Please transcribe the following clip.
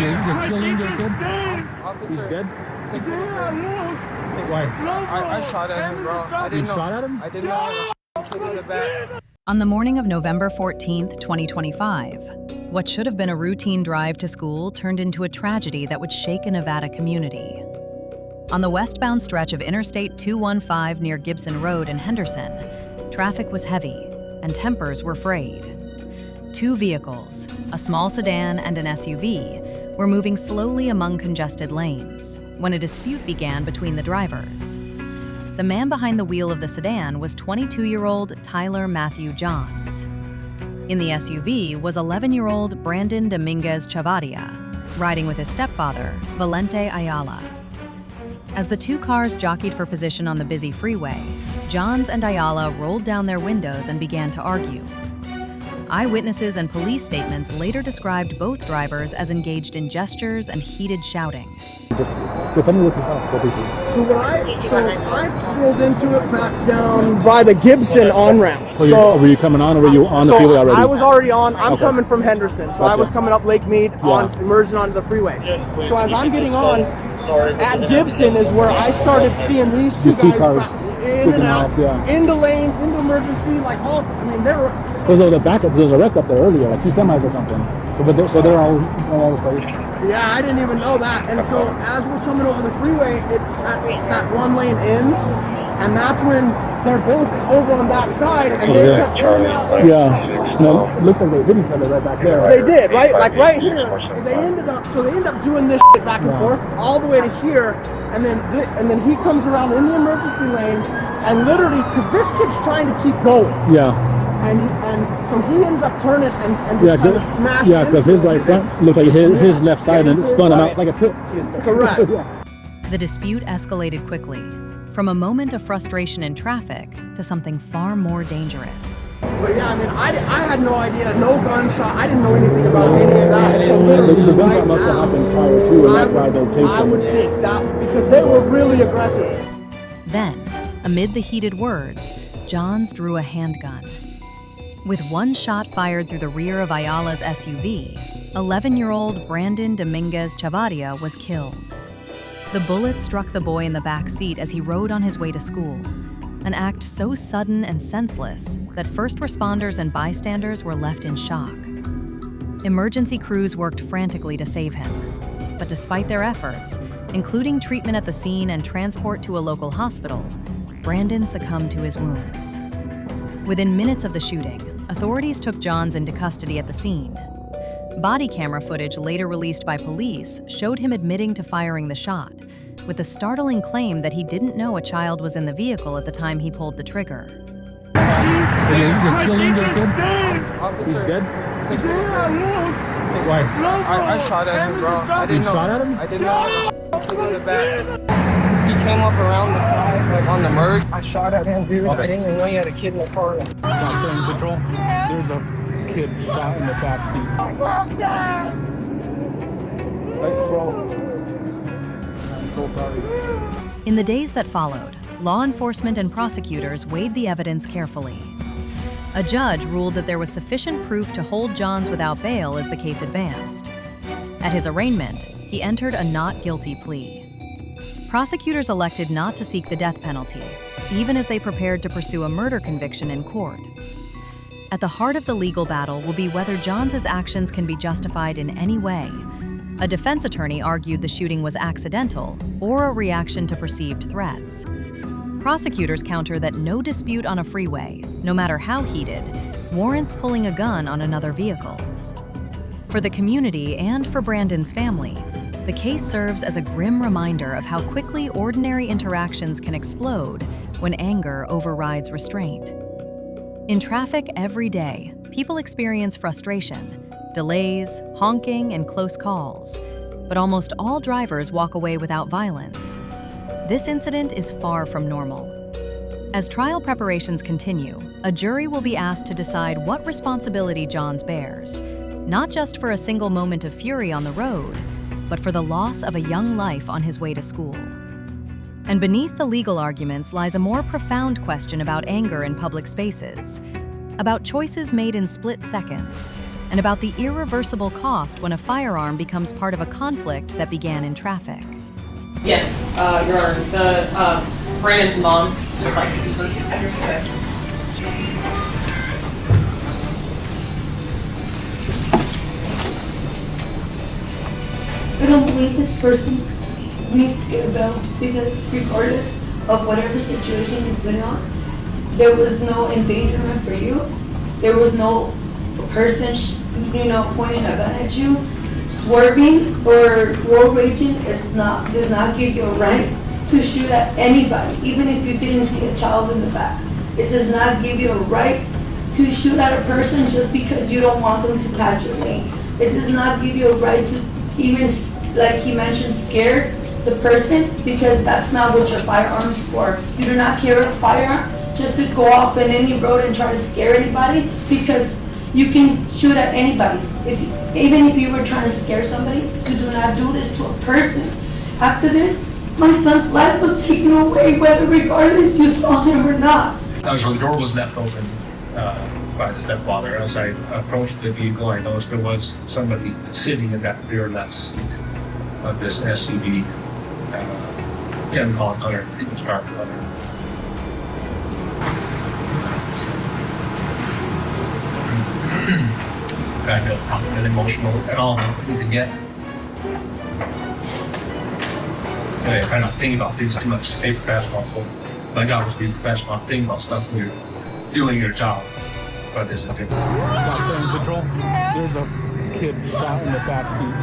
You're killing your kid? Officer, He's dead? Why? I shot at him, bro. I didn't know. Shot at him? I didn't know I was kid in the back. On the morning of November 14th, 2025, what should have been a routine drive to school turned into a tragedy that would shake a Nevada community. On the westbound stretch of Interstate 215 near Gibson Road in Henderson, traffic was heavy and tempers were frayed. Two vehicles, a small sedan and an SUV, were moving slowly among congested lanes when a dispute began between the drivers. The man behind the wheel of the sedan was 22-year-old Tyler Matthew Johns. In the SUV was 11-year-old Brandon Dominguez-Chavarria, riding with his stepfather, Valente Ayala. As the two cars jockeyed for position on the busy freeway, Johns and Ayala rolled down their windows and began to argue. Eyewitnesses and police statements later described both drivers as engaged in gestures and heated shouting. Tell me what you saw. So I rolled into it back down by the Gibson on-ramp. Were you coming on or were you on the freeway already? I was already on. I'm coming from Henderson. So I was coming up Lake Mead, emerging onto the freeway. So as I'm getting on, at Gibson is where I started seeing these two guys in and out, into lanes, into emergency, like all, I mean, they were... There's a wreck up there earlier, like two semis or something. So they're all over the place. Yeah, I didn't even know that. And so as we're coming over the freeway, that one lane ends, and that's when they're both over on that side, and they kept turning out. Like, no, it looks like they hit each other right back there. They did, right? Like right here. They ended up doing this shit back and forth all the way to here, and then he comes around in the emergency lane, and literally, because this kid's trying to keep going. Yeah. And so he ends up turning and just kind of smash. Yeah, because his right front looks like his left side and it spun him out like a pit. Correct. The dispute escalated quickly, from a moment of frustration in traffic to something far more dangerous. But yeah, I mean, I had no idea, no gunshot. I didn't know anything about any of that until literally the gunshot must have happened prior to, and that's why they're chasing. I would think that because they were really aggressive. Then, amid the heated words, Johns drew a handgun. With one shot fired through the rear of Ayala's SUV, 11-year-old Brandon Dominguez-Chavarria was killed. The bullet struck the boy in the back seat as he rode on his way to school, an act so sudden and senseless that first responders and bystanders were left in shock. Emergency crews worked frantically to save him, but despite their efforts, including treatment at the scene and transport to a local hospital, Brandon succumbed to his wounds. Within minutes of the shooting, authorities took Johns into custody at the scene. Body camera footage later released by police showed him admitting to firing the shot, with the startling claim that he didn't know a child was in the vehicle at the time he pulled the trigger. You're killing your kid? Officer, he's dead? Why? I shot at him, bro. I didn't know. Shot at him? I didn't know I was kid in the back. He came up around the side, like on the merge. I shot at him, dude. I didn't even know he had a kid in the car. Train control. There's a kid shot in the back seat. In the days that followed, law enforcement and prosecutors weighed the evidence carefully. A judge ruled that there was sufficient proof to hold Johns without bail as the case advanced. At his arraignment, he entered a not guilty plea. Prosecutors elected not to seek the death penalty, even as they prepared to pursue a murder conviction in court. At the heart of the legal battle will be whether Johns' actions can be justified in any way. A defense attorney argued the shooting was accidental or a reaction to perceived threats. Prosecutors counter that no dispute on a freeway, no matter how heated, warrants pulling a gun on another vehicle. For the community and for Brandon's family, the case serves as a grim reminder of how quickly ordinary interactions can explode when anger overrides restraint. In traffic every day, people experience frustration, delays, honking, and close calls, but almost all drivers walk away without violence. This incident is far from normal. As trial preparations continue, a jury will be asked to decide what responsibility Johns bears, not just for a single moment of fury on the road, but for the loss of a young life on his way to school. And beneath the legal arguments lies a more profound question about anger in public spaces, about choices made in split seconds, and about the irreversible cost when a firearm becomes part of a conflict that began in traffic. Yes, Your Honor. The Brandon's mom would like to be seen. I don't believe this person needs to get a bail because regardless of whatever situation you've been on, there was no endangerment for you. There was no person, pointing a gun at you. Swerving or road raging does not give you a right to shoot at anybody, even if you didn't see a child in the back. It does not give you a right to shoot at a person just because you don't want them to pass your lane. It does not give you a right to even, like he mentioned, scare the person, because that's not what your firearm is for. You do not carry a firearm just to go off in any road and try to scare anybody, because you can shoot at anybody. Even if you were trying to scare somebody, you do not do this to a person. After this, my son's life was taken away, whether regardless you saw him or not. So the door was left open by the stepfather. As I approached the vehicle, I noticed there was somebody sitting in that rear left seat of this SUV. Can't call it color, it was dark color. Kind of not emotional at all, to get. I try not to think about things too much, stay professional. So my job is to be professional, not think about stuff when you're doing your job. But there's a difference. Got in control. There's a kid shot in the back seat.